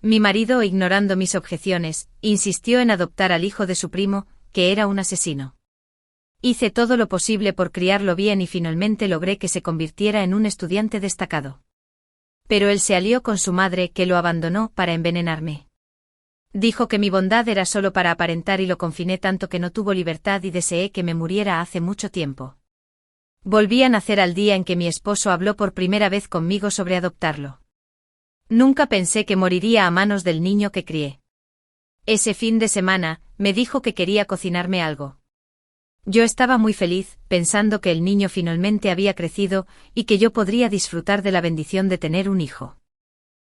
Mi marido, ignorando mis objeciones, insistió en adoptar al hijo de su primo, que era un asesino. Hice todo lo posible por criarlo bien y finalmente logré que se convirtiera en un estudiante destacado. Pero él se alió con su madre, que lo abandonó para envenenarme. Dijo que mi bondad era solo para aparentar y lo confiné tanto que no tuvo libertad y deseé que me muriera hace mucho tiempo. Volví a nacer al día en que mi esposo habló por primera vez conmigo sobre adoptarlo. Nunca pensé que moriría a manos del niño que crié. Ese fin de semana, me dijo que quería cocinarme algo. Yo estaba muy feliz, pensando que el niño finalmente había crecido y que yo podría disfrutar de la bendición de tener un hijo.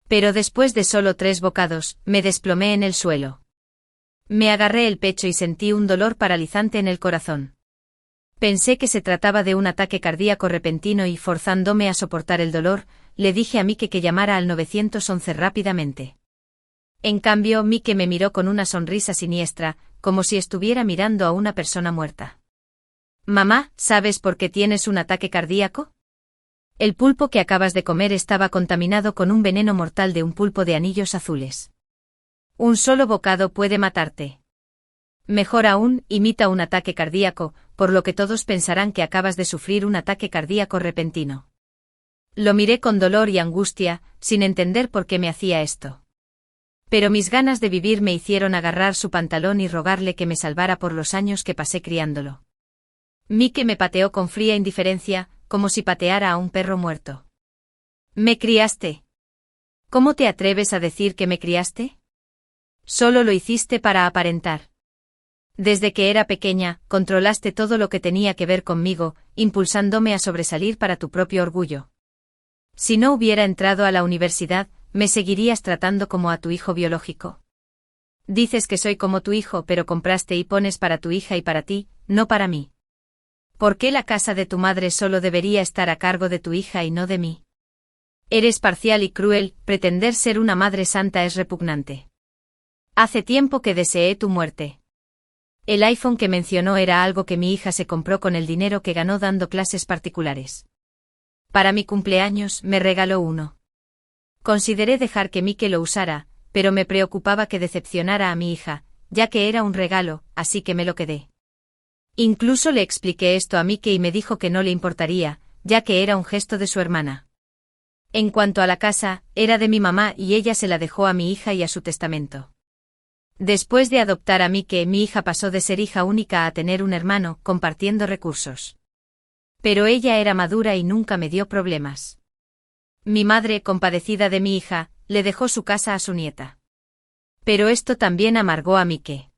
Pero después de solo 3 bocados, me desplomé en el suelo. Me agarré el pecho y sentí un dolor paralizante en el corazón. Pensé que se trataba de un ataque cardíaco repentino y, forzándome a soportar el dolor, le dije a Mike que llamara al 911 rápidamente. En cambio, Mike me miró con una sonrisa siniestra, como si estuviera mirando a una persona muerta. Mamá, ¿sabes por qué tienes un ataque cardíaco? El pulpo que acabas de comer estaba contaminado con un veneno mortal de un pulpo de anillos azules. Un solo bocado puede matarte. Mejor aún, imita un ataque cardíaco, por lo que todos pensarán que acabas de sufrir un ataque cardíaco repentino. Lo miré con dolor y angustia, sin entender por qué me hacía esto. Pero mis ganas de vivir me hicieron agarrar su pantalón y rogarle que me salvara por los años que pasé criándolo. Mike me pateó con fría indiferencia, como si pateara a un perro muerto. ¿Me criaste? ¿Cómo te atreves a decir que me criaste? Solo lo hiciste para aparentar. Desde que era pequeña, controlaste todo lo que tenía que ver conmigo, impulsándome a sobresalir para tu propio orgullo. Si no hubiera entrado a la universidad, ¿me seguirías tratando como a tu hijo biológico? Dices que soy como tu hijo, pero compraste y pones para tu hija y para ti, no para mí. ¿Por qué la casa de tu madre solo debería estar a cargo de tu hija y no de mí? Eres parcial y cruel, pretender ser una madre santa es repugnante. Hace tiempo que deseé tu muerte. El iPhone que mencionó era algo que mi hija se compró con el dinero que ganó dando clases particulares. Para mi cumpleaños me regaló uno. Consideré dejar que Mike lo usara, pero me preocupaba que decepcionara a mi hija, ya que era un regalo, así que me lo quedé. Incluso le expliqué esto a Mike y me dijo que no le importaría, ya que era un gesto de su hermana. En cuanto a la casa, era de mi mamá y ella se la dejó a mi hija y a su testamento. Después de adoptar a Mike, mi hija pasó de ser hija única a tener un hermano, compartiendo recursos. Pero ella era madura y nunca me dio problemas. Mi madre, compadecida de mi hija, le dejó su casa a su nieta. Pero esto también amargó a Mike.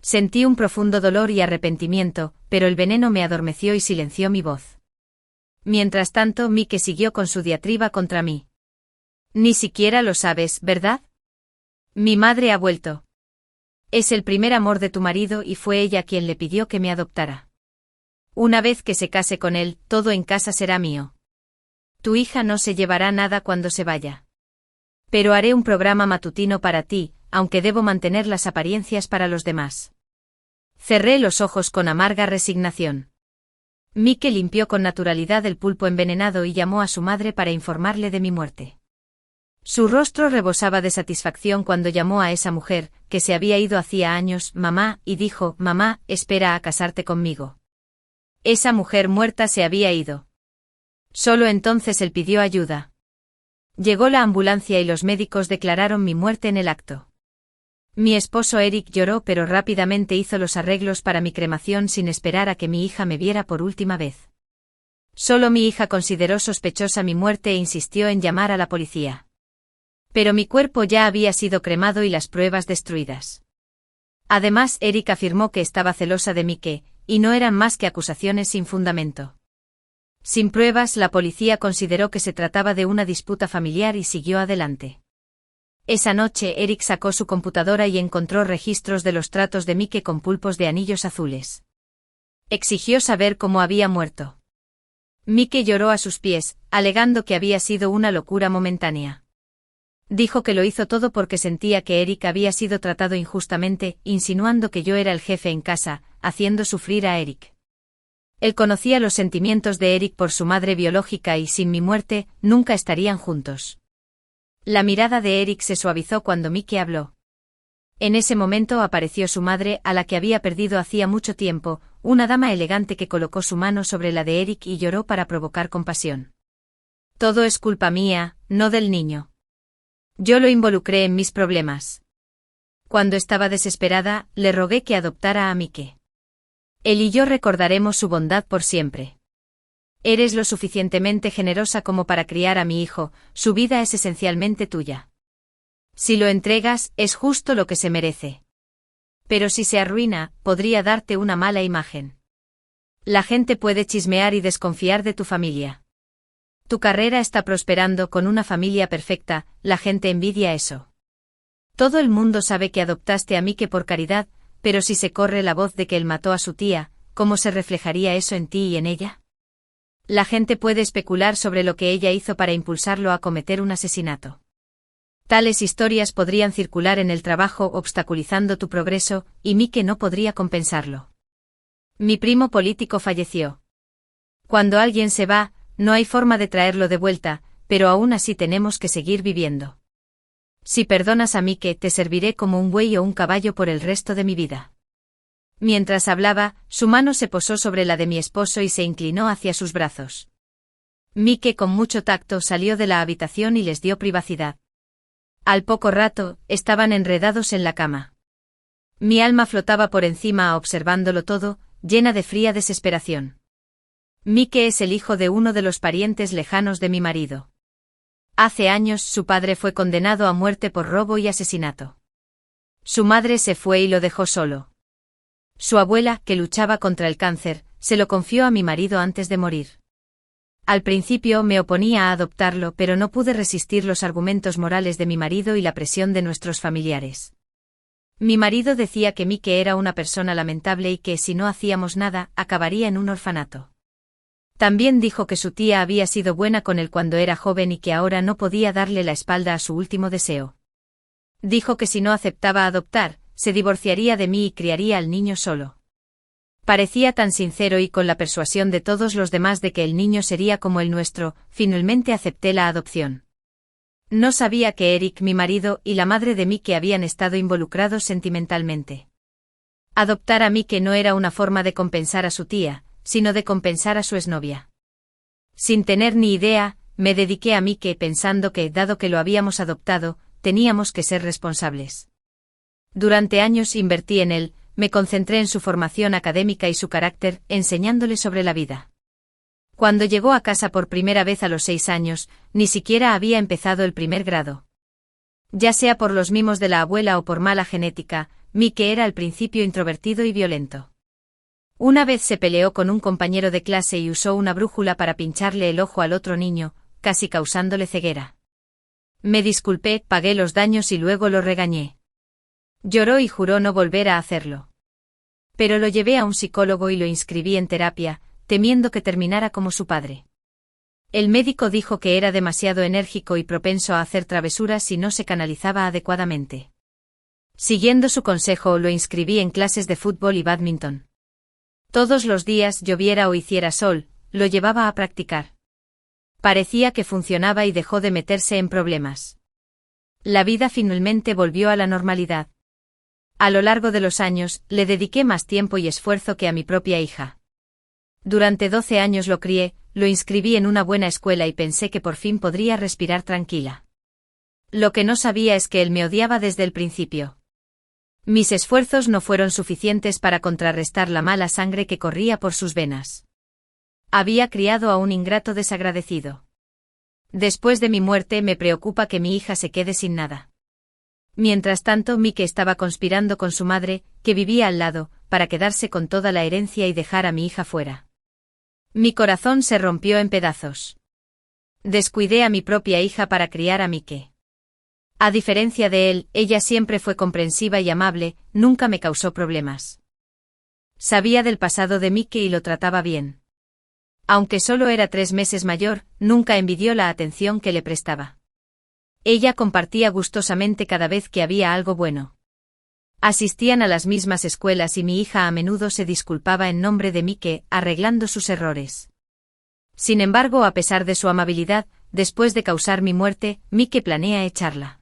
Sentí un profundo dolor y arrepentimiento, pero el veneno me adormeció y silenció mi voz. Mientras tanto, Mike siguió con su diatriba contra mí. Ni siquiera lo sabes, ¿verdad? Mi madre ha vuelto. Es el primer amor de tu marido y fue ella quien le pidió que me adoptara. Una vez que se case con él, todo en casa será mío. Tu hija no se llevará nada cuando se vaya. Pero haré un programa matutino para ti, aunque debo mantener las apariencias para los demás. Cerré los ojos con amarga resignación. Mike limpió con naturalidad el pulpo envenenado y llamó a su madre para informarle de mi muerte. Su rostro rebosaba de satisfacción cuando llamó a esa mujer, que se había ido hacía años, mamá, y dijo, mamá, espera a casarte conmigo. Esa mujer muerta se había ido. Solo entonces él pidió ayuda. Llegó la ambulancia y los médicos declararon mi muerte en el acto. Mi esposo Eric lloró pero rápidamente hizo los arreglos para mi cremación sin esperar a que mi hija me viera por última vez. Solo mi hija consideró sospechosa mi muerte e insistió en llamar a la policía. Pero mi cuerpo ya había sido cremado y las pruebas destruidas. Además, Eric afirmó que estaba celosa de Mike, y no eran más que acusaciones sin fundamento. Sin pruebas, la policía consideró que se trataba de una disputa familiar y siguió adelante. Esa noche, Eric sacó su computadora y encontró registros de los tratos de Mike con pulpos de anillos azules. Exigió saber cómo había muerto. Mike lloró a sus pies, alegando que había sido una locura momentánea. Dijo que lo hizo todo porque sentía que Eric había sido tratado injustamente, insinuando que yo era el jefe en casa, haciendo sufrir a Eric. Él conocía los sentimientos de Eric por su madre biológica y sin mi muerte, nunca estarían juntos. La mirada de Eric se suavizó cuando Mike habló. En ese momento apareció su madre, a la que había perdido hacía mucho tiempo, una dama elegante que colocó su mano sobre la de Eric y lloró para provocar compasión. Todo es culpa mía, no del niño. Yo lo involucré en mis problemas. Cuando estaba desesperada, le rogué que adoptara a Mike. Él y yo recordaremos su bondad por siempre. Eres lo suficientemente generosa como para criar a mi hijo, su vida es esencialmente tuya. Si lo entregas, es justo lo que se merece. Pero si se arruina, podría darte una mala imagen. La gente puede chismear y desconfiar de tu familia. Tu carrera está prosperando con una familia perfecta, la gente envidia eso. Todo el mundo sabe que adoptaste a Mike por caridad, pero si se corre la voz de que él mató a su tía, ¿cómo se reflejaría eso en ti y en ella? La gente puede especular sobre lo que ella hizo para impulsarlo a cometer un asesinato. Tales historias podrían circular en el trabajo obstaculizando tu progreso, y Mike no podría compensarlo. Mi primo político falleció. Cuando alguien se va, no hay forma de traerlo de vuelta, pero aún así tenemos que seguir viviendo. Si perdonas a Mike, te serviré como un buey o un caballo por el resto de mi vida. Mientras hablaba, su mano se posó sobre la de mi esposo y se inclinó hacia sus brazos. Mike con mucho tacto salió de la habitación y les dio privacidad. Al poco rato, estaban enredados en la cama. Mi alma flotaba por encima observándolo todo, llena de fría desesperación. Mike es el hijo de uno de los parientes lejanos de mi marido. Hace años su padre fue condenado a muerte por robo y asesinato. Su madre se fue y lo dejó solo. Su abuela, que luchaba contra el cáncer, se lo confió a mi marido antes de morir. Al principio me oponía a adoptarlo, pero no pude resistir los argumentos morales de mi marido y la presión de nuestros familiares. Mi marido decía que Mike era una persona lamentable y que si no hacíamos nada, acabaría en un orfanato. También dijo que su tía había sido buena con él cuando era joven y que ahora no podía darle la espalda a su último deseo. Dijo que si no aceptaba adoptar, se divorciaría de mí y criaría al niño solo. Parecía tan sincero y con la persuasión de todos los demás de que el niño sería como el nuestro, finalmente acepté la adopción. No sabía que Eric, mi marido, y la madre de Mike habían estado involucrados sentimentalmente. Adoptar a Mike no era una forma de compensar a su tía, sino de compensar a su exnovia. Sin tener ni idea, me dediqué a Mike pensando que, dado que lo habíamos adoptado, teníamos que ser responsables. Durante años invertí en él, me concentré en su formación académica y su carácter, enseñándole sobre la vida. Cuando llegó a casa por primera vez a los 6 años, ni siquiera había empezado el primer grado. Ya sea por los mimos de la abuela o por mala genética, Mike era al principio introvertido y violento. Una vez se peleó con un compañero de clase y usó una brújula para pincharle el ojo al otro niño, casi causándole ceguera. Me disculpé, pagué los daños y luego lo regañé. Lloró y juró no volver a hacerlo. Pero lo llevé a un psicólogo y lo inscribí en terapia, temiendo que terminara como su padre. El médico dijo que era demasiado enérgico y propenso a hacer travesuras si no se canalizaba adecuadamente. Siguiendo su consejo, lo inscribí en clases de fútbol y bádminton. Todos los días, lloviera o hiciera sol, lo llevaba a practicar. Parecía que funcionaba y dejó de meterse en problemas. La vida finalmente volvió a la normalidad. A lo largo de los años, le dediqué más tiempo y esfuerzo que a mi propia hija. Durante 12 años lo crié, lo inscribí en una buena escuela y pensé que por fin podría respirar tranquila. Lo que no sabía es que él me odiaba desde el principio. Mis esfuerzos no fueron suficientes para contrarrestar la mala sangre que corría por sus venas. Había criado a un ingrato desagradecido. Después de mi muerte me preocupa que mi hija se quede sin nada. Mientras tanto, Mike estaba conspirando con su madre, que vivía al lado, para quedarse con toda la herencia y dejar a mi hija fuera. Mi corazón se rompió en pedazos. Descuidé a mi propia hija para criar a Mike. A diferencia de él, ella siempre fue comprensiva y amable, nunca me causó problemas. Sabía del pasado de Mike y lo trataba bien. Aunque solo era 3 meses mayor, nunca envidió la atención que le prestaba. Ella compartía gustosamente cada vez que había algo bueno. Asistían a las mismas escuelas y mi hija a menudo se disculpaba en nombre de Mike, arreglando sus errores. Sin embargo, a pesar de su amabilidad, después de causar mi muerte, Mike planea echarla.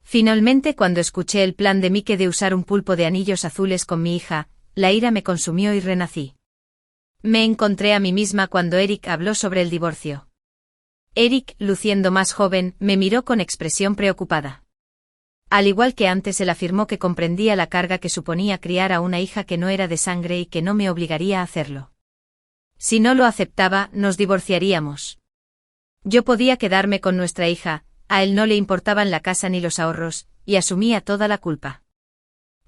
Finalmente, cuando escuché el plan de Mike de usar un pulpo de anillos azules con mi hija, la ira me consumió y renací. Me encontré a mí misma cuando Eric habló sobre el divorcio. Eric, luciendo más joven, me miró con expresión preocupada. Al igual que antes, él afirmó que comprendía la carga que suponía criar a una hija que no era de sangre y que no me obligaría a hacerlo. Si no lo aceptaba, nos divorciaríamos. Yo podía quedarme con nuestra hija, a él no le importaban la casa ni los ahorros, y asumía toda la culpa.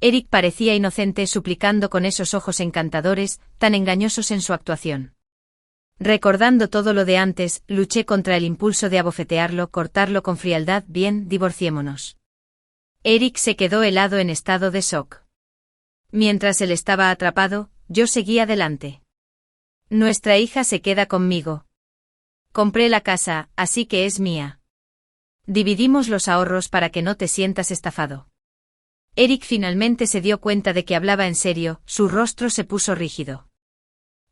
Eric parecía inocente suplicando con esos ojos encantadores, tan engañosos en su actuación. Recordando todo lo de antes, luché contra el impulso de abofetearlo, cortarlo con frialdad. Bien, divorciémonos. Eric se quedó helado en estado de shock. Mientras él estaba atrapado, yo seguí adelante. Nuestra hija se queda conmigo. Compré la casa, así que es mía. Dividimos los ahorros para que no te sientas estafado. Eric finalmente se dio cuenta de que hablaba en serio, su rostro se puso rígido.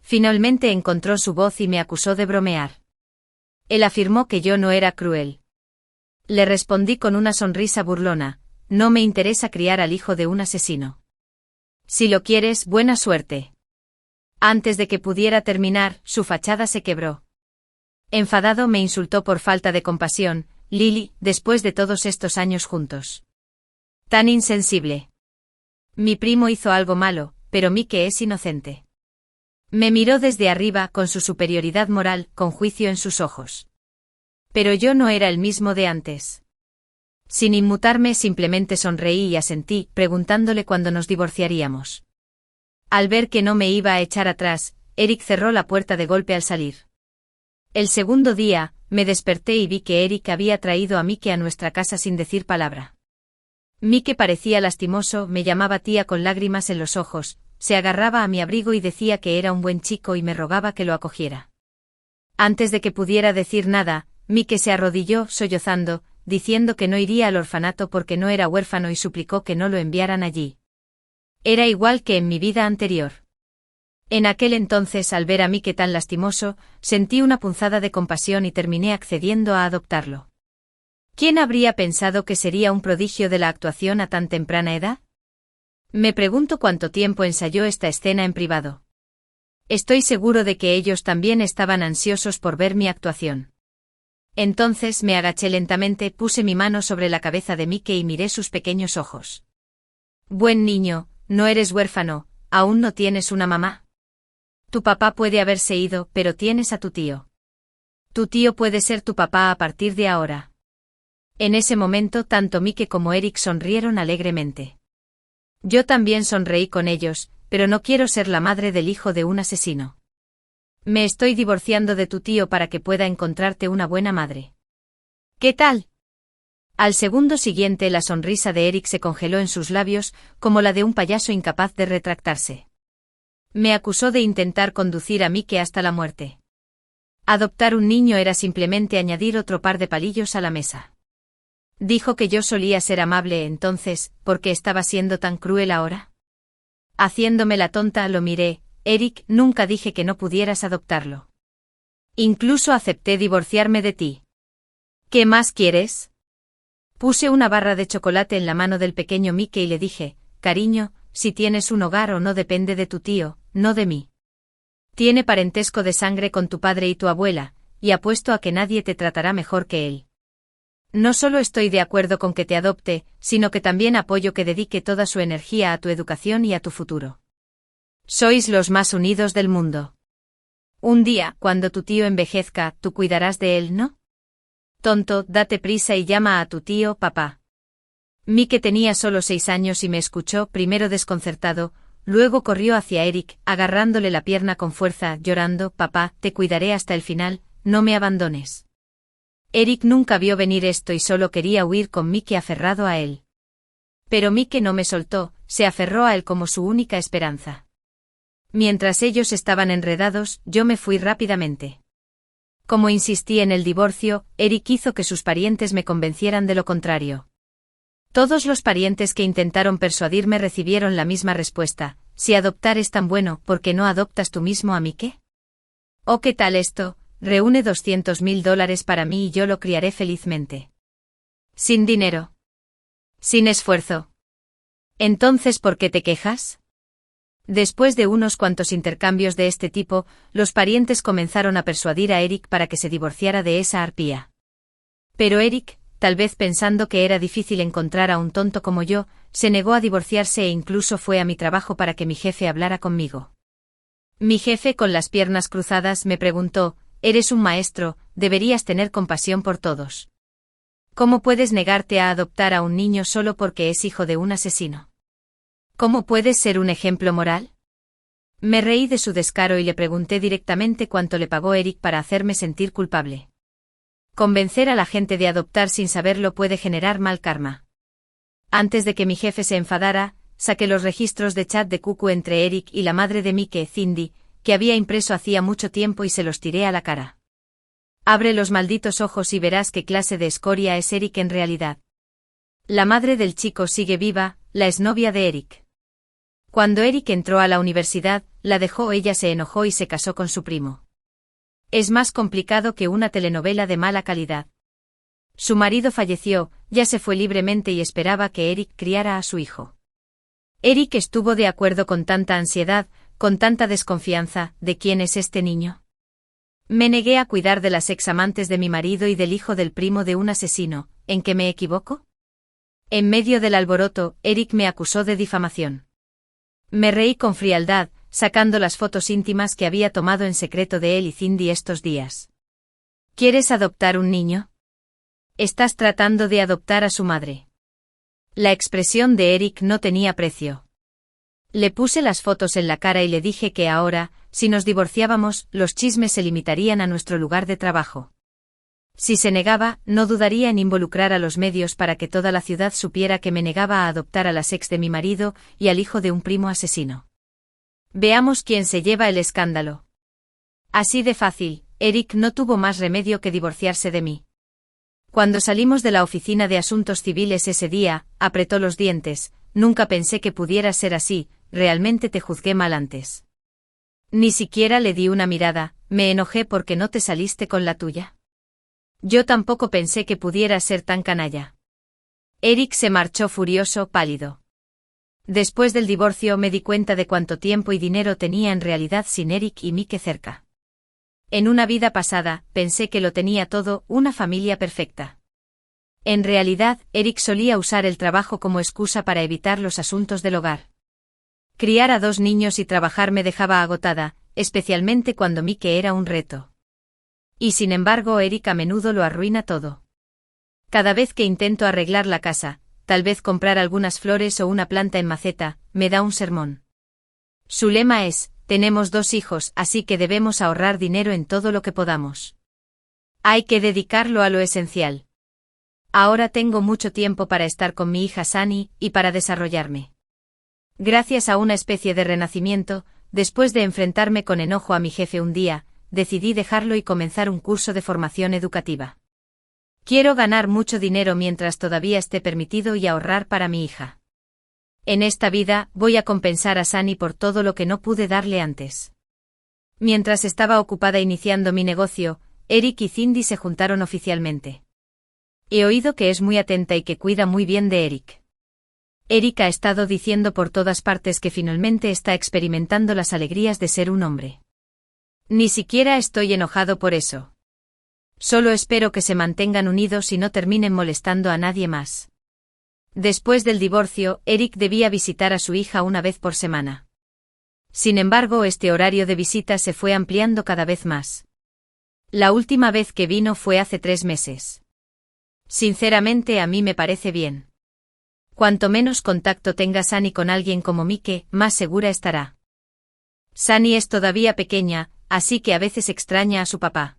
Finalmente encontró su voz y me acusó de bromear. Él afirmó que yo no era cruel. Le respondí con una sonrisa burlona: no me interesa criar al hijo de un asesino. Si lo quieres, buena suerte. Antes de que pudiera terminar, su fachada se quebró. Enfadado me insultó por falta de compasión. Lily, después de todos estos años juntos. Tan insensible. Mi primo hizo algo malo, pero Mike es inocente. Me miró desde arriba con su superioridad moral, con juicio en sus ojos. Pero yo no era el mismo de antes. Sin inmutarme, simplemente sonreí y asentí, preguntándole cuándo nos divorciaríamos. Al ver que no me iba a echar atrás, Eric cerró la puerta de golpe al salir. El segundo día, me desperté y vi que Eric había traído a Mike a nuestra casa sin decir palabra. Mike parecía lastimoso, me llamaba tía con lágrimas en los ojos, se agarraba a mi abrigo y decía que era un buen chico y me rogaba que lo acogiera. Antes de que pudiera decir nada, Mike se arrodilló, sollozando, diciendo que no iría al orfanato porque no era huérfano y suplicó que no lo enviaran allí. Era igual que en mi vida anterior. En aquel entonces, al ver a Mike tan lastimoso, sentí una punzada de compasión y terminé accediendo a adoptarlo. ¿Quién habría pensado que sería un prodigio de la actuación a tan temprana edad? Me pregunto cuánto tiempo ensayó esta escena en privado. Estoy seguro de que ellos también estaban ansiosos por ver mi actuación. Entonces me agaché lentamente, puse mi mano sobre la cabeza de Mike y miré sus pequeños ojos. Buen niño, no eres huérfano, aún no tienes una mamá. Tu papá puede haberse ido, pero tienes a tu tío. Tu tío puede ser tu papá a partir de ahora. En ese momento tanto Mike como Eric sonrieron alegremente. Yo también sonreí con ellos, pero no quiero ser la madre del hijo de un asesino. Me estoy divorciando de tu tío para que pueda encontrarte una buena madre. ¿Qué tal? Al segundo siguiente la sonrisa de Eric se congeló en sus labios, como la de un payaso incapaz de retractarse. Me acusó de intentar conducir a Mike hasta la muerte. Adoptar un niño era simplemente añadir otro par de palillos a la mesa. Dijo que yo solía ser amable entonces, ¿por qué estaba siendo tan cruel ahora? Haciéndome la tonta lo miré. Eric, nunca dije que no pudieras adoptarlo. Incluso acepté divorciarme de ti. ¿Qué más quieres? Puse una barra de chocolate en la mano del pequeño Mike y le dije: cariño, si tienes un hogar o no depende de tu tío, no de mí. Tiene parentesco de sangre con tu padre y tu abuela, y apuesto a que nadie te tratará mejor que él. No solo estoy de acuerdo con que te adopte, sino que también apoyo que dedique toda su energía a tu educación y a tu futuro. Sois los más unidos del mundo. Un día, cuando tu tío envejezca, tú cuidarás de él, ¿no? Tonto, date prisa y llama a tu tío papá. Mike tenía solo 6 años y me escuchó, primero desconcertado, luego corrió hacia Eric, agarrándole la pierna con fuerza, llorando: papá, te cuidaré hasta el final, no me abandones. Eric nunca vio venir esto y solo quería huir con Mike aferrado a él. Pero Mike no me soltó, se aferró a él como su única esperanza. Mientras ellos estaban enredados, yo me fui rápidamente. Como insistí en el divorcio, Eric hizo que sus parientes me convencieran de lo contrario. Todos los parientes que intentaron persuadirme recibieron la misma respuesta: si adoptar es tan bueno, ¿por qué no adoptas tú mismo a Mike? ¿O qué tal esto? reúne $200.000 para mí y yo lo criaré felizmente. Sin dinero. Sin esfuerzo. Entonces, ¿por qué te quejas? Después de unos cuantos intercambios de este tipo, los parientes comenzaron a persuadir a Eric para que se divorciara de esa arpía. Pero Eric, tal vez pensando que era difícil encontrar a un tonto como yo, se negó a divorciarse e incluso fue a mi trabajo para que mi jefe hablara conmigo. Mi jefe, con las piernas cruzadas, me preguntó: «Eres un maestro, deberías tener compasión por todos. ¿Cómo puedes negarte a adoptar a un niño solo porque es hijo de un asesino? ¿Cómo puedes ser un ejemplo moral?». Me reí de su descaro y le pregunté directamente cuánto le pagó Eric para hacerme sentir culpable. Convencer a la gente de adoptar sin saberlo puede generar mal karma. Antes de que mi jefe se enfadara, saqué los registros de chat de Cuckoo entre Eric y la madre de Mike, Cindy, que había impreso hacía mucho tiempo, y se los tiré a la cara. Abre los malditos ojos y verás qué clase de escoria es Eric en realidad. La madre del chico sigue viva, la exnovia de Eric. Cuando Eric entró a la universidad, la dejó, ella se enojó y se casó con su primo. Es más complicado que una telenovela de mala calidad. Su marido falleció, ya se fue libremente y esperaba que Eric criara a su hijo. Eric estuvo de acuerdo con tanta ansiedad, con tanta desconfianza. ¿De quién es este niño? Me negué a cuidar de las examantes de mi marido y del hijo del primo de un asesino. ¿En qué me equivoco? En medio del alboroto, Eric me acusó de difamación. Me reí con frialdad, sacando las fotos íntimas que había tomado en secreto de él y Cindy estos días. ¿Quieres adoptar un niño? Estás tratando de adoptar a su madre. La expresión de Eric no tenía precio. Le puse las fotos en la cara y le dije que ahora, si nos divorciábamos, los chismes se limitarían a nuestro lugar de trabajo. Si se negaba, no dudaría en involucrar a los medios para que toda la ciudad supiera que me negaba a adoptar a las ex de mi marido y al hijo de un primo asesino. Veamos quién se lleva el escándalo. Así de fácil. Eric no tuvo más remedio que divorciarse de mí. Cuando salimos de la oficina de asuntos civiles ese día, apretó los dientes. Nunca pensé que pudiera ser así, realmente te juzgué mal antes. Ni siquiera le di una mirada, me enojé porque no te saliste con la tuya. Yo tampoco pensé que pudiera ser tan canalla. Eric se marchó furioso, pálido. Después del divorcio me di cuenta de cuánto tiempo y dinero tenía en realidad sin Eric y Mike cerca. En una vida pasada, pensé que lo tenía todo, una familia perfecta. En realidad, Eric solía usar el trabajo como excusa para evitar los asuntos del hogar. Criar a 2 niños y trabajar me dejaba agotada, especialmente cuando Mike era un reto. Y sin embargo, Eric a menudo lo arruina todo. Cada vez que intento arreglar la casa, tal vez comprar algunas flores o una planta en maceta, me da un sermón. Su lema es: tenemos 2 hijos, así que debemos ahorrar dinero en todo lo que podamos. Hay que dedicarlo a lo esencial. Ahora tengo mucho tiempo para estar con mi hija Sunny y para desarrollarme. Gracias a una especie de renacimiento, después de enfrentarme con enojo a mi jefe un día, decidí dejarlo y comenzar un curso de formación educativa. Quiero ganar mucho dinero mientras todavía esté permitido y ahorrar para mi hija. En esta vida, voy a compensar a Sunny por todo lo que no pude darle antes. Mientras estaba ocupada iniciando mi negocio, Eric y Cindy se juntaron oficialmente. He oído que es muy atenta y que cuida muy bien de Eric. Eric ha estado diciendo por todas partes que finalmente está experimentando las alegrías de ser un hombre. Ni siquiera estoy enojado por eso. Solo espero que se mantengan unidos y no terminen molestando a nadie más. Después del divorcio, Eric debía visitar a su hija una vez por semana. Sin embargo, este horario de visita se fue ampliando cada vez más. La última vez que vino fue hace 3 meses. Sinceramente, a mí me parece bien. Cuanto menos contacto tenga Sunny con alguien como Mike, más segura estará. Sunny es todavía pequeña, así que a veces extraña a su papá.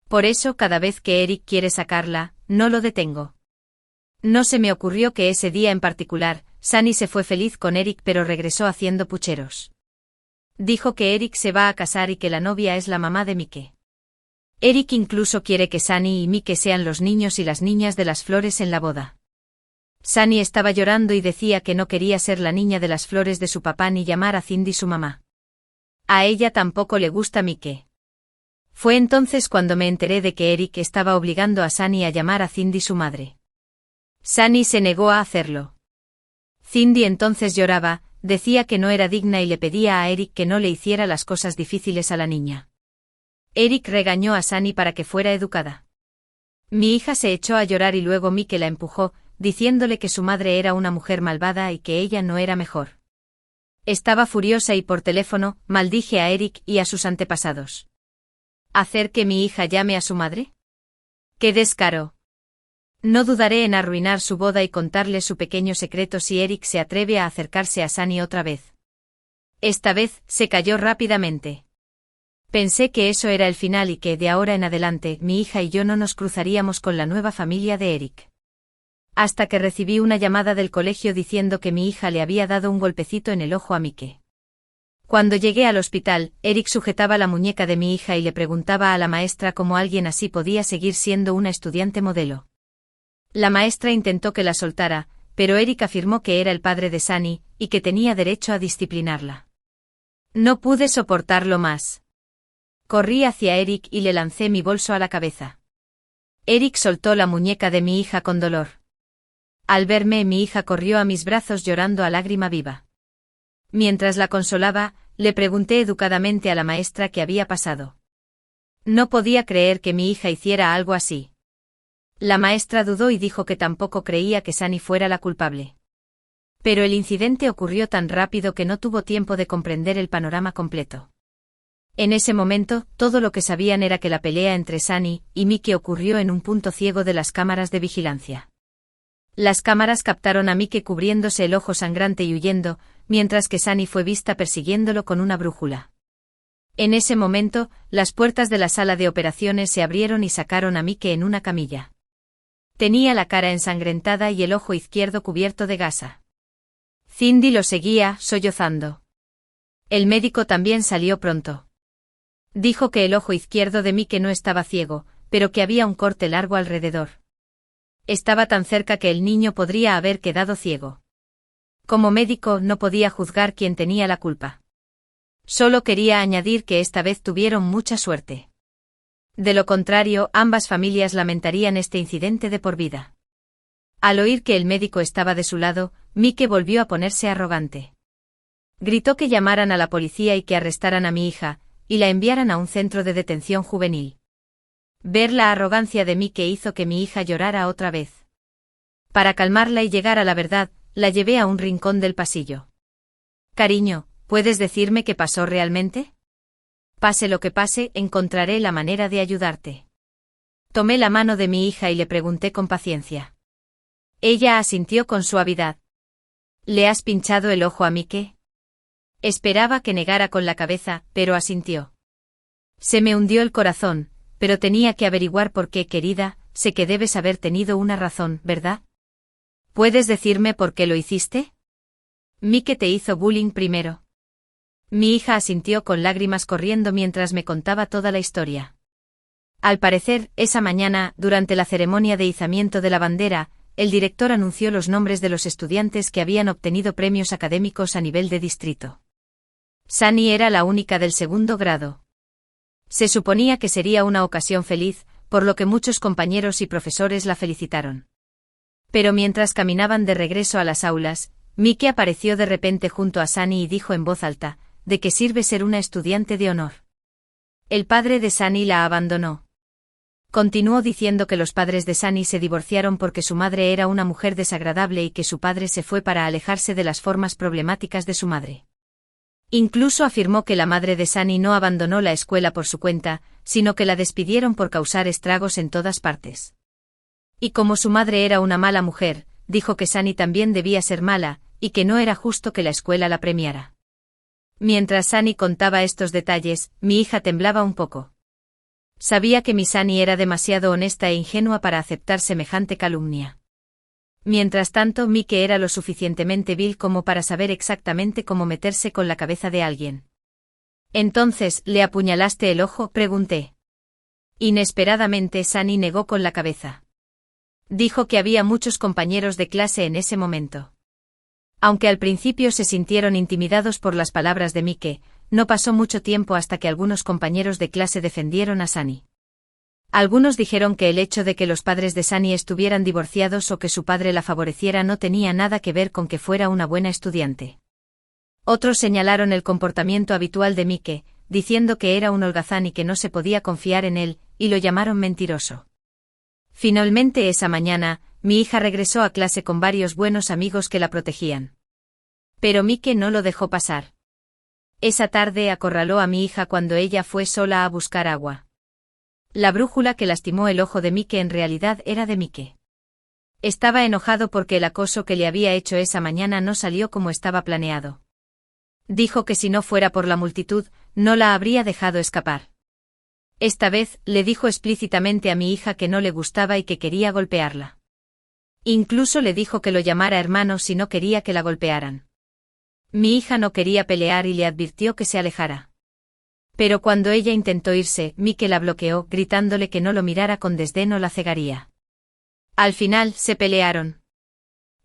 Por eso, cada vez que Eric quiere sacarla, no lo detengo. No se me ocurrió que ese día en particular, Sunny se fue feliz con Eric, pero regresó haciendo pucheros. Dijo que Eric se va a casar y que la novia es la mamá de Mike. Eric incluso quiere que Sunny y Mike sean los niños y las niñas de las flores en la boda. Sunny estaba llorando y decía que no quería ser la niña de las flores de su papá ni llamar a Cindy su mamá. A ella tampoco le gusta Mike. Fue entonces cuando me enteré de que Eric estaba obligando a Sunny a llamar a Cindy su madre. Sunny se negó a hacerlo. Cindy entonces lloraba, decía que no era digna y le pedía a Eric que no le hiciera las cosas difíciles a la niña. Eric regañó a Sunny para que fuera educada. Mi hija se echó a llorar y luego Mike la empujó, diciéndole que su madre era una mujer malvada y que ella no era mejor. Estaba furiosa y por teléfono maldije a Eric y a sus antepasados. ¿Hacer que mi hija llame a su madre? ¡Qué descaro! No dudaré en arruinar su boda y contarle su pequeño secreto si Eric se atreve a acercarse a Sunny otra vez. Esta vez se calló rápidamente. Pensé que eso era el final y que de ahora en adelante mi hija y yo no nos cruzaríamos con la nueva familia de Eric. Hasta que recibí una llamada del colegio diciendo que mi hija le había dado un golpecito en el ojo a Mike. Cuando llegué al hospital, Eric sujetaba la muñeca de mi hija y le preguntaba a la maestra cómo alguien así podía seguir siendo una estudiante modelo. La maestra intentó que la soltara, pero Eric afirmó que era el padre de Sunny y que tenía derecho a disciplinarla. No pude soportarlo más. Corrí hacia Eric y le lancé mi bolso a la cabeza. Eric soltó la muñeca de mi hija con dolor. Al verme, mi hija corrió a mis brazos llorando a lágrima viva. Mientras la consolaba, le pregunté educadamente a la maestra qué había pasado. No podía creer que mi hija hiciera algo así. La maestra dudó y dijo que tampoco creía que Sunny fuera la culpable. Pero el incidente ocurrió tan rápido que no tuvo tiempo de comprender el panorama completo. En ese momento, todo lo que sabían era que la pelea entre Sunny y Mike ocurrió en un punto ciego de las cámaras de vigilancia. Las cámaras captaron a Mike cubriéndose el ojo sangrante y huyendo, mientras que Sunny fue vista persiguiéndolo con una brújula. En ese momento, las puertas de la sala de operaciones se abrieron y sacaron a Mike en una camilla. Tenía la cara ensangrentada y el ojo izquierdo cubierto de gasa. Cindy lo seguía, sollozando. El médico también salió pronto. Dijo que el ojo izquierdo de Mike no estaba ciego, pero que había un corte largo alrededor. Estaba tan cerca que el niño podría haber quedado ciego. Como médico no podía juzgar quién tenía la culpa. Solo quería añadir que esta vez tuvieron mucha suerte. De lo contrario, ambas familias lamentarían este incidente de por vida. Al oír que el médico estaba de su lado, Mike volvió a ponerse arrogante. Gritó que llamaran a la policía y que arrestaran a mi hija, y la enviaran a un centro de detención juvenil. Ver la arrogancia de Mike hizo que mi hija llorara otra vez. Para calmarla y llegar a la verdad, la llevé a un rincón del pasillo. Cariño, ¿puedes decirme qué pasó realmente? Pase lo que pase, encontraré la manera de ayudarte. Tomé la mano de mi hija y le pregunté con paciencia. Ella asintió con suavidad. ¿Le has pinchado el ojo a Mike? Esperaba que negara con la cabeza, pero asintió. Se me hundió el corazón, pero tenía que averiguar por qué, querida, sé que debes haber tenido una razón, ¿verdad? ¿Puedes decirme por qué lo hiciste? Mike te hizo bullying primero. Mi hija asintió con lágrimas corriendo mientras me contaba toda la historia. Al parecer, esa mañana, durante la ceremonia de izamiento de la bandera, el director anunció los nombres de los estudiantes que habían obtenido premios académicos a nivel de distrito. Sunny era la única del segundo grado. Se suponía que sería una ocasión feliz, por lo que muchos compañeros y profesores la felicitaron. Pero mientras caminaban de regreso a las aulas, Mike apareció de repente junto a Sunny y dijo en voz alta, ¿de qué sirve ser una estudiante de honor? El padre de Sunny la abandonó. Continuó diciendo que los padres de Sunny se divorciaron porque su madre era una mujer desagradable y que su padre se fue para alejarse de las formas problemáticas de su madre. Incluso afirmó que la madre de Sunny no abandonó la escuela por su cuenta, sino que la despidieron por causar estragos en todas partes. Y como su madre era una mala mujer, dijo que Sunny también debía ser mala, y que no era justo que la escuela la premiara. Mientras Sunny contaba estos detalles, mi hija temblaba un poco. Sabía que mi Sunny era demasiado honesta e ingenua para aceptar semejante calumnia. Mientras tanto, Mike era lo suficientemente vil como para saber exactamente cómo meterse con la cabeza de alguien. Entonces, ¿le apuñalaste el ojo?, pregunté. Inesperadamente, Sunny negó con la cabeza. Dijo que había muchos compañeros de clase en ese momento. Aunque al principio se sintieron intimidados por las palabras de Mike, no pasó mucho tiempo hasta que algunos compañeros de clase defendieron a Sunny. Algunos dijeron que el hecho de que los padres de Sunny estuvieran divorciados o que su padre la favoreciera no tenía nada que ver con que fuera una buena estudiante. Otros señalaron el comportamiento habitual de Mike, diciendo que era un holgazán y que no se podía confiar en él, y lo llamaron mentiroso. Finalmente esa mañana, mi hija regresó a clase con varios buenos amigos que la protegían. Pero Mike no lo dejó pasar. Esa tarde acorraló a mi hija cuando ella fue sola a buscar agua. La brújula que lastimó el ojo de Mike en realidad era de Mike. Estaba enojado porque el acoso que le había hecho esa mañana no salió como estaba planeado. Dijo que si no fuera por la multitud, no la habría dejado escapar. Esta vez, le dijo explícitamente a mi hija que no le gustaba y que quería golpearla. Incluso le dijo que lo llamara hermano si no quería que la golpearan. Mi hija no quería pelear y le advirtió que se alejara. Pero cuando ella intentó irse, Mike la bloqueó, gritándole que no lo mirara con desdén o la cegaría. Al final, se pelearon.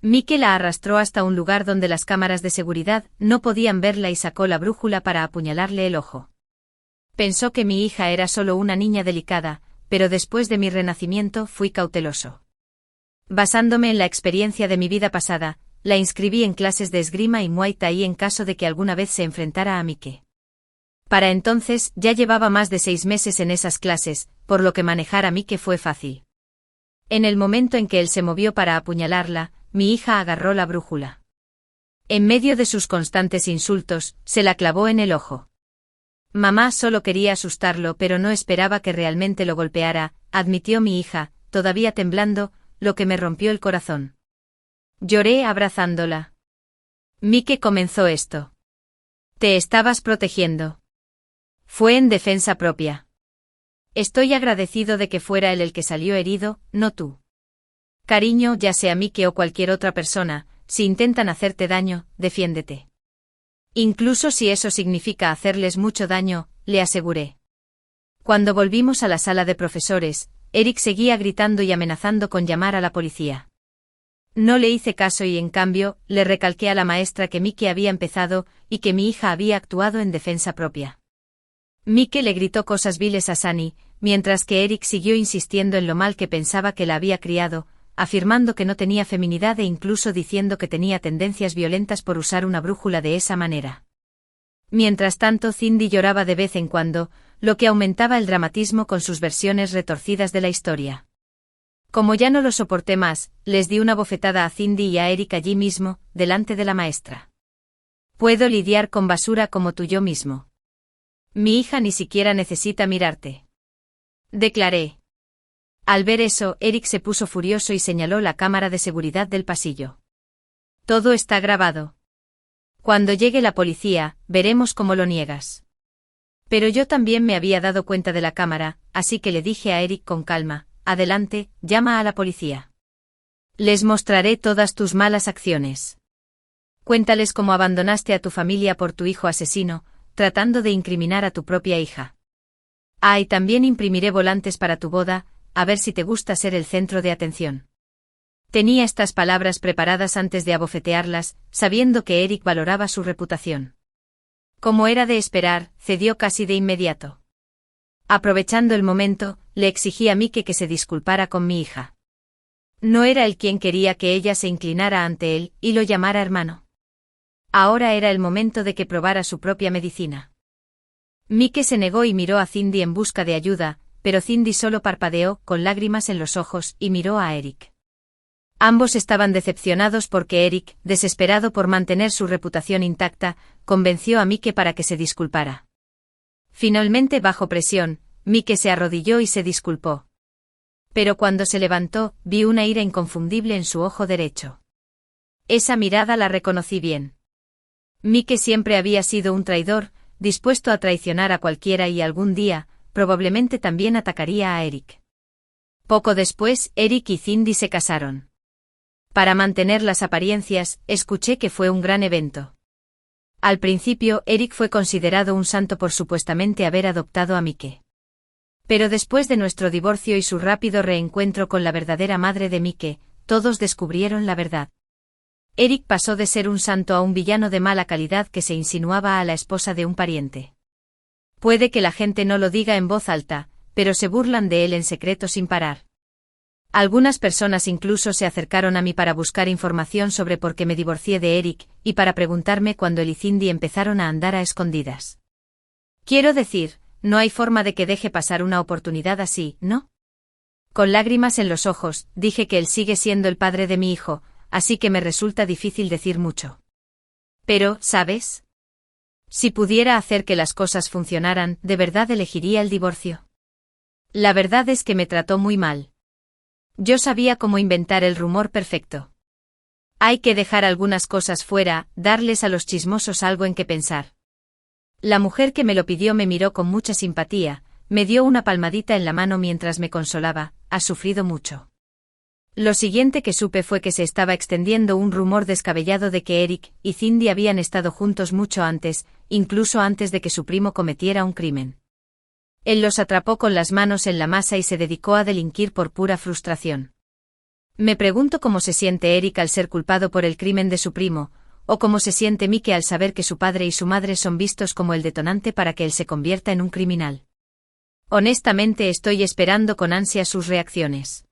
Mike la arrastró hasta un lugar donde las cámaras de seguridad no podían verla y sacó la brújula para apuñalarle el ojo. Pensó que mi hija era solo una niña delicada, pero después de mi renacimiento fui cauteloso. Basándome en la experiencia de mi vida pasada, la inscribí en clases de esgrima y Muay Thai en caso de que alguna vez se enfrentara a Mike. Para entonces, ya llevaba más de 6 meses en esas clases, por lo que manejar a Mike fue fácil. En el momento en que él se movió para apuñalarla, mi hija agarró la brújula. En medio de sus constantes insultos, se la clavó en el ojo. Mamá solo quería asustarlo, pero no esperaba que realmente lo golpeara, admitió mi hija, todavía temblando, lo que me rompió el corazón. Lloré abrazándola. Mike comenzó esto. Te estabas protegiendo. Fue en defensa propia. Estoy agradecido de que fuera él el que salió herido, no tú. Cariño, ya sea Mike o cualquier otra persona, si intentan hacerte daño, defiéndete. Incluso si eso significa hacerles mucho daño, le aseguré. Cuando volvimos a la sala de profesores, Eric seguía gritando y amenazando con llamar a la policía. No le hice caso y en cambio, le recalqué a la maestra que Mike había empezado y que mi hija había actuado en defensa propia. Mike le gritó cosas viles a Sunny, mientras que Eric siguió insistiendo en lo mal que pensaba que la había criado, afirmando que no tenía feminidad e incluso diciendo que tenía tendencias violentas por usar una brújula de esa manera. Mientras tanto, Cindy lloraba de vez en cuando, lo que aumentaba el dramatismo con sus versiones retorcidas de la historia. Como ya no lo soporté más, les di una bofetada a Cindy y a Eric allí mismo, delante de la maestra. Puedo lidiar con basura como tú yo mismo. Mi hija ni siquiera necesita mirarte. Declaré. Al ver eso, Eric se puso furioso y señaló la cámara de seguridad del pasillo. Todo está grabado. Cuando llegue la policía, veremos cómo lo niegas. Pero yo también me había dado cuenta de la cámara, así que le dije a Eric con calma, adelante, llama a la policía. Les mostraré todas tus malas acciones. Cuéntales cómo abandonaste a tu familia por tu hijo asesino, tratando de incriminar a tu propia hija. Ah, y también imprimiré volantes para tu boda, a ver si te gusta ser el centro de atención. Tenía estas palabras preparadas antes de abofetearlas, sabiendo que Eric valoraba su reputación. Como era de esperar, cedió casi de inmediato. Aprovechando el momento, le exigí a Mike que se disculpara con mi hija. No era él quien quería que ella se inclinara ante él y lo llamara hermano. Ahora era el momento de que probara su propia medicina. Mike se negó y miró a Cindy en busca de ayuda, pero Cindy solo parpadeó, con lágrimas en los ojos, y miró a Eric. Ambos estaban decepcionados porque Eric, desesperado por mantener su reputación intacta, convenció a Mike para que se disculpara. Finalmente, bajo presión, Mike se arrodilló y se disculpó. Pero cuando se levantó, vi una ira inconfundible en su ojo derecho. Esa mirada la reconocí bien. Mike siempre había sido un traidor, dispuesto a traicionar a cualquiera y algún día, probablemente también atacaría a Eric. Poco después, Eric y Cindy se casaron. Para mantener las apariencias, escuché que fue un gran evento. Al principio, Eric fue considerado un santo por supuestamente haber adoptado a Mike. Pero después de nuestro divorcio y su rápido reencuentro con la verdadera madre de Mike, todos descubrieron la verdad. Eric pasó de ser un santo a un villano de mala calidad que se insinuaba a la esposa de un pariente. Puede que la gente no lo diga en voz alta, pero se burlan de él en secreto sin parar. Algunas personas incluso se acercaron a mí para buscar información sobre por qué me divorcié de Eric, y para preguntarme cuándo él y Cindy empezaron a andar a escondidas. Quiero decir, no hay forma de que deje pasar una oportunidad así, ¿no? Con lágrimas en los ojos, dije que él sigue siendo el padre de mi hijo, así que me resulta difícil decir mucho. Pero, ¿sabes? Si pudiera hacer que las cosas funcionaran, ¿de verdad elegiría el divorcio? La verdad es que me trató muy mal. Yo sabía cómo inventar el rumor perfecto. Hay que dejar algunas cosas fuera, darles a los chismosos algo en que pensar. La mujer que me lo pidió me miró con mucha simpatía, me dio una palmadita en la mano mientras me consolaba. Has sufrido mucho. Lo siguiente que supe fue que se estaba extendiendo un rumor descabellado de que Eric y Cindy habían estado juntos mucho antes, incluso antes de que su primo cometiera un crimen. Él los atrapó con las manos en la masa y se dedicó a delinquir por pura frustración. Me pregunto cómo se siente Eric al ser culpado por el crimen de su primo, o cómo se siente Mike al saber que su padre y su madre son vistos como el detonante para que él se convierta en un criminal. Honestamente estoy esperando con ansia sus reacciones.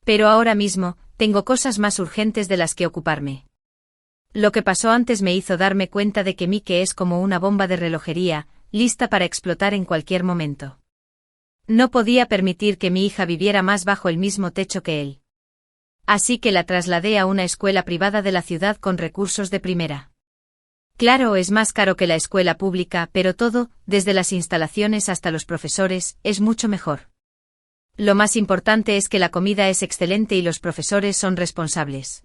Pero ahora mismo, tengo cosas más urgentes de las que ocuparme. Lo que pasó antes me hizo darme cuenta de que Mike es como una bomba de relojería, lista para explotar en cualquier momento. No podía permitir que mi hija viviera más bajo el mismo techo que él. Así que la trasladé a una escuela privada de la ciudad con recursos de primera. Claro, es más caro que la escuela pública, pero todo, desde las instalaciones hasta los profesores, es mucho mejor. Lo más importante es que la comida es excelente y los profesores son responsables.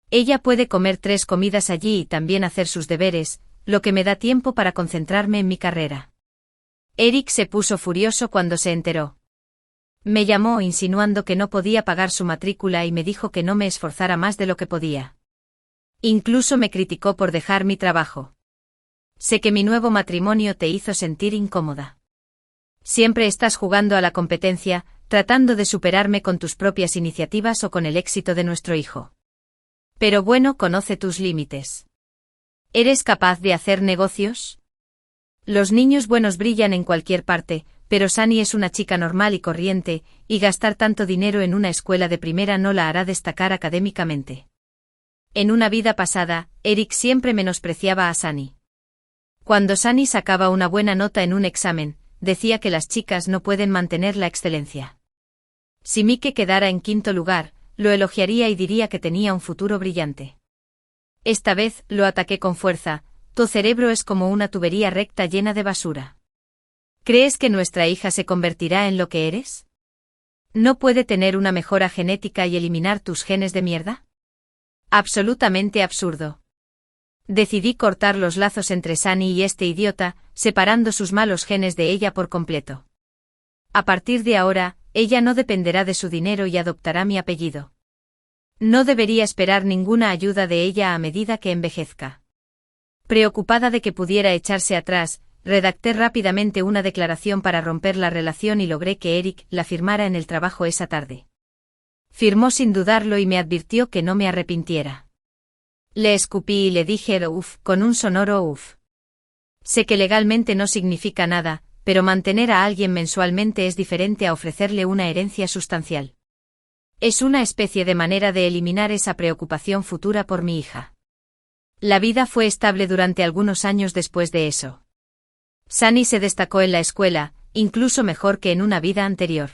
Ella puede comer 3 comidas allí y también hacer sus deberes, lo que me da tiempo para concentrarme en mi carrera. Eric se puso furioso cuando se enteró. Me llamó insinuando que no podía pagar su matrícula y me dijo que no me esforzara más de lo que podía. Incluso me criticó por dejar mi trabajo. Sé que mi nuevo matrimonio te hizo sentir incómoda. Siempre estás jugando a la competencia, tratando de superarme con tus propias iniciativas o con el éxito de nuestro hijo. Pero bueno, conoce tus límites. ¿Eres capaz de hacer negocios? Los niños buenos brillan en cualquier parte, pero Sunny es una chica normal y corriente, y gastar tanto dinero en una escuela de primera no la hará destacar académicamente. En una vida pasada, Eric siempre menospreciaba a Sunny. Cuando Sunny sacaba una buena nota en un examen, decía que las chicas no pueden mantener la excelencia. Si Mike quedara en 5º lugar, lo elogiaría y diría que tenía un futuro brillante. Esta vez, lo ataqué con fuerza. Tu cerebro es como una tubería recta llena de basura. ¿Crees que nuestra hija se convertirá en lo que eres? ¿No puede tener una mejora genética y eliminar tus genes de mierda? Absolutamente absurdo. Decidí cortar los lazos entre Sunny y este idiota, separando sus malos genes de ella por completo. A partir de ahora, ella no dependerá de su dinero y adoptará mi apellido. No debería esperar ninguna ayuda de ella a medida que envejezca. Preocupada de que pudiera echarse atrás, redacté rápidamente una declaración para romper la relación y logré que Eric la firmara en el trabajo esa tarde. Firmó sin dudarlo y me advirtió que no me arrepintiera. Le escupí y le dije "uf" con un sonoro uf. Sé que legalmente no significa nada, pero mantener a alguien mensualmente es diferente a ofrecerle una herencia sustancial. Es una especie de manera de eliminar esa preocupación futura por mi hija. La vida fue estable durante algunos años después de eso. Sunny se destacó en la escuela, incluso mejor que en una vida anterior.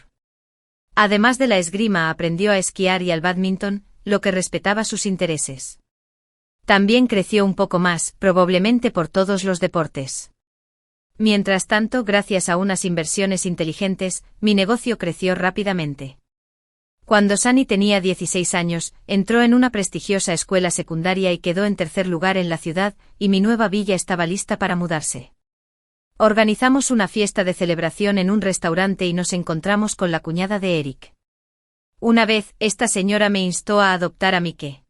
Además de la esgrima aprendió a esquiar y al bádminton, lo que respetaba sus intereses. También creció un poco más, probablemente por todos los deportes. Mientras tanto, gracias a unas inversiones inteligentes, mi negocio creció rápidamente. Cuando Sunny tenía 16 años, entró en una prestigiosa escuela secundaria y quedó en 3er lugar en la ciudad, y mi nueva villa estaba lista para mudarse. Organizamos una fiesta de celebración en un restaurante y nos encontramos con la cuñada de Eric. Una vez, esta señora me instó a adoptar a Mike.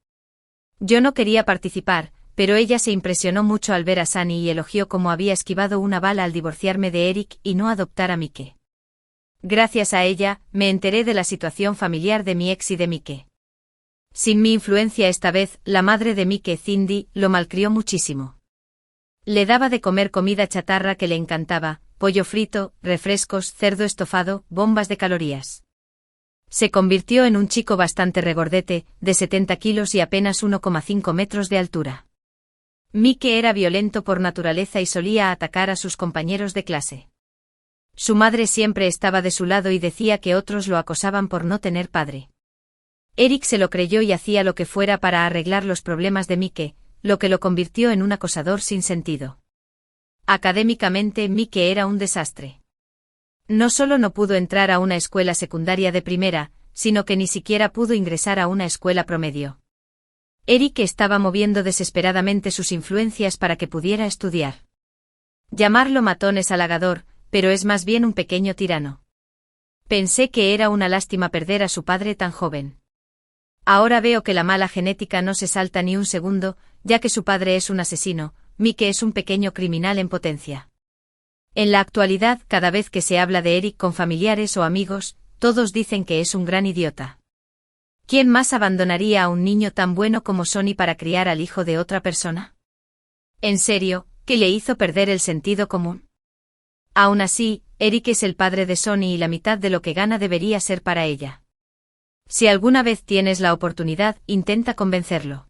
Yo no quería participar, pero ella se impresionó mucho al ver a Sunny y elogió cómo había esquivado una bala al divorciarme de Eric y no adoptar a Mike. Gracias a ella, me enteré de la situación familiar de mi ex y de Mike. Sin mi influencia esta vez, la madre de Mike, Cindy, lo malcrió muchísimo. Le daba de comer comida chatarra que le encantaba, pollo frito, refrescos, cerdo estofado, bombas de calorías. Se convirtió en un chico bastante regordete, de 70 kilos y apenas 1,5 metros de altura. Mike era violento por naturaleza y solía atacar a sus compañeros de clase. Su madre siempre estaba de su lado y decía que otros lo acosaban por no tener padre. Eric se lo creyó y hacía lo que fuera para arreglar los problemas de Mike, lo que lo convirtió en un acosador sin sentido. Académicamente, Mike era un desastre. No solo no pudo entrar a una escuela secundaria de primera, sino que ni siquiera pudo ingresar a una escuela promedio. Eric estaba moviendo desesperadamente sus influencias para que pudiera estudiar. Llamarlo matón es halagador, pero es más bien un pequeño tirano. Pensé que era una lástima perder a su padre tan joven. Ahora veo que la mala genética no se salta ni un segundo, ya que su padre es un asesino, Mike es un pequeño criminal en potencia. En la actualidad, cada vez que se habla de Eric con familiares o amigos, todos dicen que es un gran idiota. ¿Quién más abandonaría a un niño tan bueno como Sonny para criar al hijo de otra persona? En serio, ¿qué le hizo perder el sentido común? Aún así, Eric es el padre de Sonny y la mitad de lo que gana debería ser para ella. Si alguna vez tienes la oportunidad, intenta convencerlo.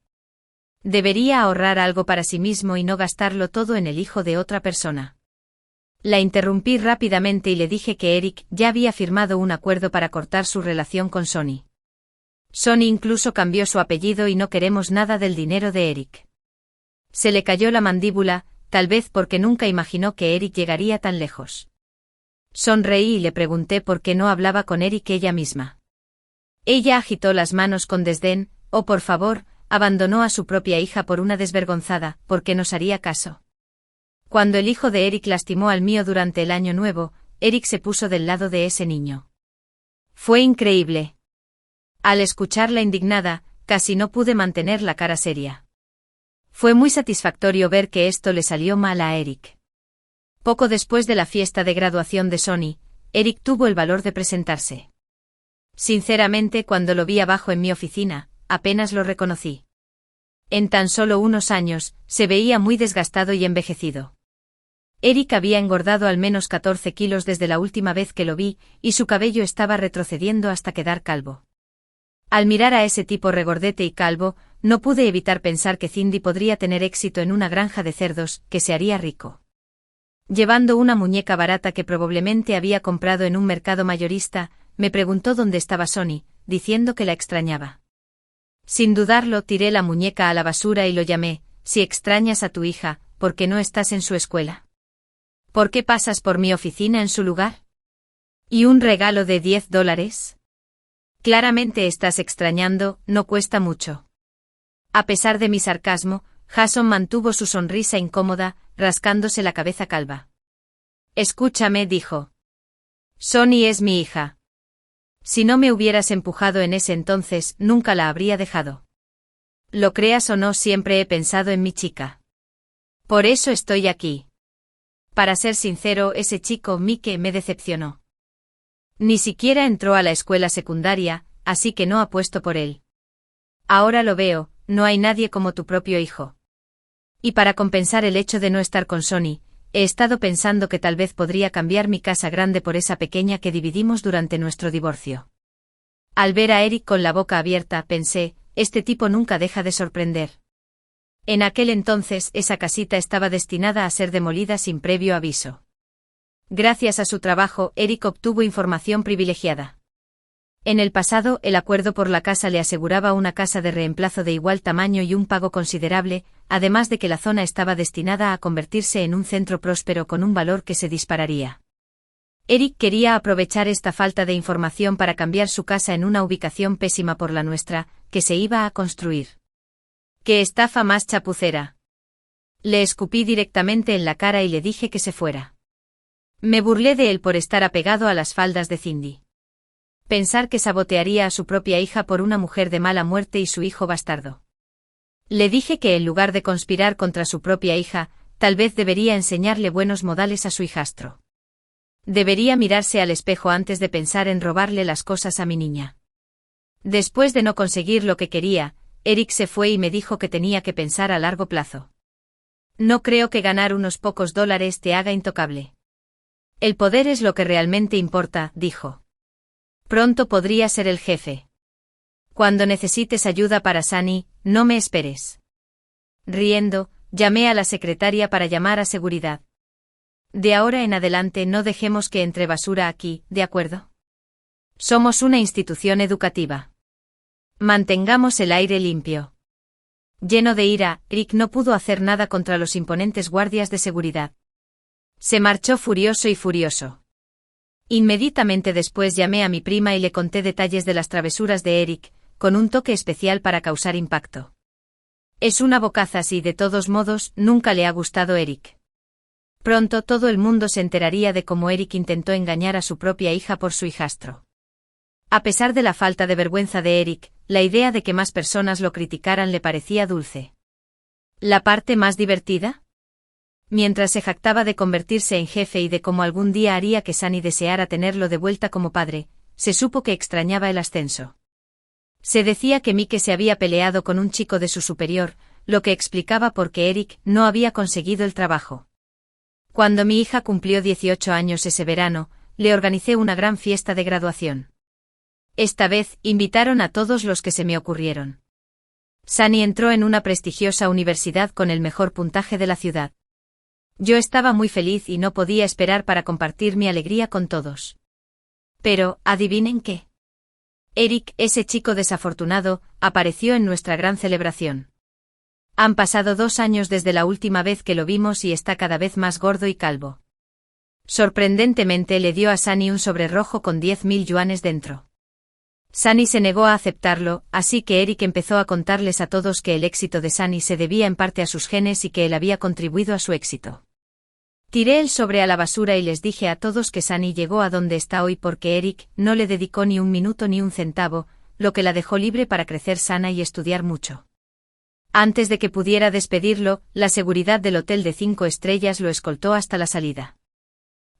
Debería ahorrar algo para sí mismo y no gastarlo todo en el hijo de otra persona. La interrumpí rápidamente y le dije que Eric ya había firmado un acuerdo para cortar su relación con Sonny. Sonny incluso cambió su apellido y no queremos nada del dinero de Eric. Se le cayó la mandíbula, tal vez porque nunca imaginó que Eric llegaría tan lejos. Sonreí y le pregunté por qué no hablaba con Eric ella misma. Ella agitó las manos con desdén, oh por favor, abandonó a su propia hija por una desvergonzada, ¿por qué nos haría caso? Cuando el hijo de Eric lastimó al mío durante el año nuevo, Eric se puso del lado de ese niño. Fue increíble. Al escucharla indignada, casi no pude mantener la cara seria. Fue muy satisfactorio ver que esto le salió mal a Eric. Poco después de la fiesta de graduación de Sonny, Eric tuvo el valor de presentarse. Sinceramente, cuando lo vi abajo en mi oficina, apenas lo reconocí. En tan solo unos años, se veía muy desgastado y envejecido. Eric había engordado al menos 14 kilos desde la última vez que lo vi, y su cabello estaba retrocediendo hasta quedar calvo. Al mirar a ese tipo regordete y calvo, no pude evitar pensar que Cindy podría tener éxito en una granja de cerdos, que se haría rico. Llevando una muñeca barata que probablemente había comprado en un mercado mayorista, me preguntó dónde estaba Sonny, diciendo que la extrañaba. Sin dudarlo, tiré la muñeca a la basura y lo llamé, si extrañas a tu hija, ¿por qué no estás en su escuela? ¿Por qué pasas por mi oficina en su lugar? ¿Y un regalo de $10? Claramente estás extrañando, no cuesta mucho. A pesar de mi sarcasmo, Jason mantuvo su sonrisa incómoda, rascándose la cabeza calva. Escúchame, dijo. Sonny es mi hija. Si no me hubieras empujado en ese entonces, nunca la habría dejado. Lo creas o no, siempre he pensado en mi chica. Por eso estoy aquí. Para ser sincero, ese chico Mike me decepcionó. Ni siquiera entró a la escuela secundaria, así que no apuesto por él. Ahora lo veo, no hay nadie como tu propio hijo. Y para compensar el hecho de no estar con Sonny, he estado pensando que tal vez podría cambiar mi casa grande por esa pequeña que dividimos durante nuestro divorcio. Al ver a Eric con la boca abierta, pensé, este tipo nunca deja de sorprender. En aquel entonces, esa casita estaba destinada a ser demolida sin previo aviso. Gracias a su trabajo, Eric obtuvo información privilegiada. En el pasado, el acuerdo por la casa le aseguraba una casa de reemplazo de igual tamaño y un pago considerable, además de que la zona estaba destinada a convertirse en un centro próspero con un valor que se dispararía. Eric quería aprovechar esta falta de información para cambiar su casa en una ubicación pésima por la nuestra, que se iba a construir. ¡Qué estafa más chapucera! Le escupí directamente en la cara y le dije que se fuera. Me burlé de él por estar apegado a las faldas de Cindy. Pensar que sabotearía a su propia hija por una mujer de mala muerte y su hijo bastardo. Le dije que en lugar de conspirar contra su propia hija, tal vez debería enseñarle buenos modales a su hijastro. Debería mirarse al espejo antes de pensar en robarle las cosas a mi niña. Después de no conseguir lo que quería, Eric se fue y me dijo que tenía que pensar a largo plazo. No creo que ganar unos pocos dólares te haga intocable. El poder es lo que realmente importa, dijo. Pronto podría ser el jefe. Cuando necesites ayuda para Sunny, no me esperes. Riendo, llamé a la secretaria para llamar a seguridad. De ahora en adelante no dejemos que entre basura aquí, ¿de acuerdo? Somos una institución educativa. Mantengamos el aire limpio. Lleno de ira, Eric no pudo hacer nada contra los imponentes guardias de seguridad. Se marchó furioso y furioso. Inmediatamente después llamé a mi prima y le conté detalles de las travesuras de Eric, con un toque especial para causar impacto. Es una bocazas y, de todos modos, nunca le ha gustado Eric. Pronto todo el mundo se enteraría de cómo Eric intentó engañar a su propia hija por su hijastro. A pesar de la falta de vergüenza de Eric, la idea de que más personas lo criticaran le parecía dulce. ¿La parte más divertida? Mientras se jactaba de convertirse en jefe y de cómo algún día haría que Sunny deseara tenerlo de vuelta como padre, se supo que extrañaba el ascenso. Se decía que Mike se había peleado con un chico de su superior, lo que explicaba por qué Eric no había conseguido el trabajo. Cuando mi hija cumplió 18 años ese verano, le organicé una gran fiesta de graduación. Esta vez, invitaron a todos los que se me ocurrieron. Sunny entró en una prestigiosa universidad con el mejor puntaje de la ciudad. Yo estaba muy feliz y no podía esperar para compartir mi alegría con todos. Pero, ¿adivinen qué? Eric, ese chico desafortunado, apareció en nuestra gran celebración. Han pasado 2 años desde la última vez que lo vimos y está cada vez más gordo y calvo. Sorprendentemente le dio a Sunny un sobre rojo con 10.000 yuanes dentro. Sunny se negó a aceptarlo, así que Eric empezó a contarles a todos que el éxito de Sunny se debía en parte a sus genes y que él había contribuido a su éxito. Tiré el sobre a la basura y les dije a todos que Sunny llegó a donde está hoy porque Eric no le dedicó ni un minuto ni un centavo, lo que la dejó libre para crecer sana y estudiar mucho. Antes de que pudiera despedirlo, la seguridad del hotel de 5 estrellas lo escoltó hasta la salida.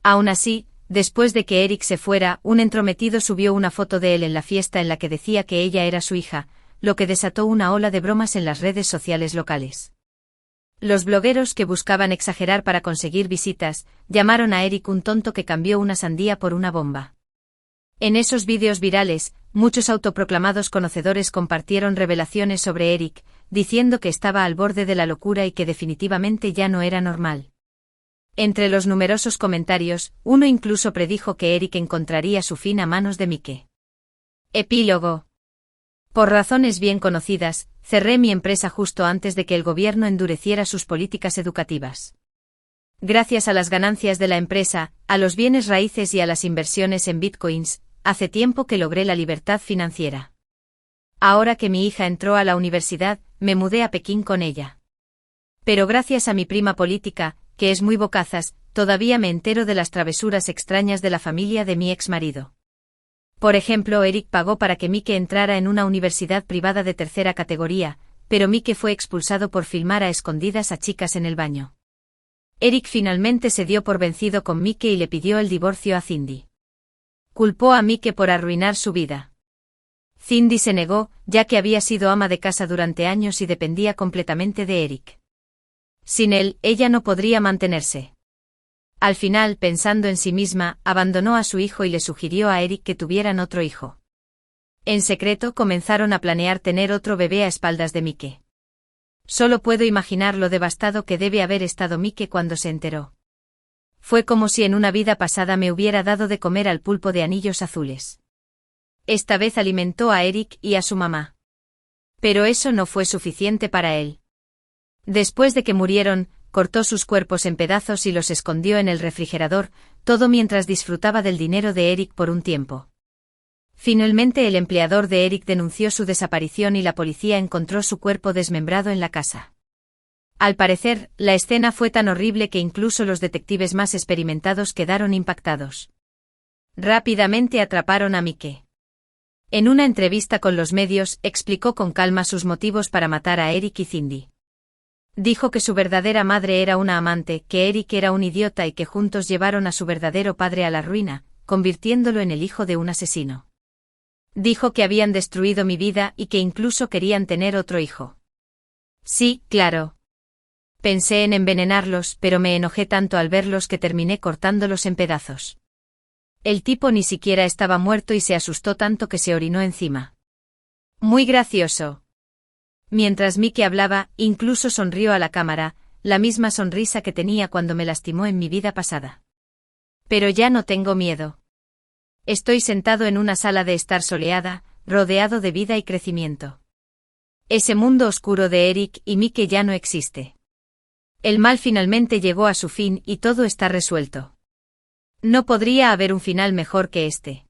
Aún así, después de que Eric se fuera, un entrometido subió una foto de él en la fiesta en la que decía que ella era su hija, lo que desató una ola de bromas en las redes sociales locales. Los blogueros que buscaban exagerar para conseguir visitas, llamaron a Eric un tonto que cambió una sandía por una bomba. En esos vídeos virales, muchos autoproclamados conocedores compartieron revelaciones sobre Eric, diciendo que estaba al borde de la locura y que definitivamente ya no era normal. Entre los numerosos comentarios, uno incluso predijo que Eric encontraría su fin a manos de Mike. Epílogo. Por razones bien conocidas, cerré mi empresa justo antes de que el gobierno endureciera sus políticas educativas. Gracias a las ganancias de la empresa, a los bienes raíces y a las inversiones en bitcoins, hace tiempo que logré la libertad financiera. Ahora que mi hija entró a la universidad, me mudé a Pekín con ella. Pero gracias a mi prima política, que es muy bocazas, todavía me entero de las travesuras extrañas de la familia de mi exmarido. Por ejemplo, Eric pagó para que Mike entrara en una universidad privada de tercera categoría, pero Mike fue expulsado por filmar a escondidas a chicas en el baño. Eric finalmente se dio por vencido con Mike y le pidió el divorcio a Cindy. Culpó a Mike por arruinar su vida. Cindy se negó, ya que había sido ama de casa durante años y dependía completamente de Eric. Sin él, ella no podría mantenerse. Al final, pensando en sí misma, abandonó a su hijo y le sugirió a Eric que tuvieran otro hijo. En secreto comenzaron a planear tener otro bebé a espaldas de Mike. Solo puedo imaginar lo devastado que debe haber estado Mike cuando se enteró. Fue como si en una vida pasada me hubiera dado de comer al pulpo de anillos azules. Esta vez alimentó a Eric y a su mamá. Pero eso no fue suficiente para él. Después de que murieron, cortó sus cuerpos en pedazos y los escondió en el refrigerador, todo mientras disfrutaba del dinero de Eric por un tiempo. Finalmente el empleador de Eric denunció su desaparición y la policía encontró su cuerpo desmembrado en la casa. Al parecer, la escena fue tan horrible que incluso los detectives más experimentados quedaron impactados. Rápidamente atraparon a Mike. En una entrevista con los medios, explicó con calma sus motivos para matar a Eric y Cindy. Dijo que su verdadera madre era una amante, que Eric era un idiota y que juntos llevaron a su verdadero padre a la ruina, convirtiéndolo en el hijo de un asesino. Dijo que habían destruido mi vida y que incluso querían tener otro hijo. Sí, claro. Pensé en envenenarlos, pero me enojé tanto al verlos que terminé cortándolos en pedazos. El tipo ni siquiera estaba muerto y se asustó tanto que se orinó encima. Muy gracioso. Mientras Mickey hablaba, incluso sonrió a la cámara, la misma sonrisa que tenía cuando me lastimó en mi vida pasada. Pero ya no tengo miedo. Estoy sentado en una sala de estar soleada, rodeado de vida y crecimiento. Ese mundo oscuro de Eric y Mickey ya no existe. El mal finalmente llegó a su fin y todo está resuelto. No podría haber un final mejor que este.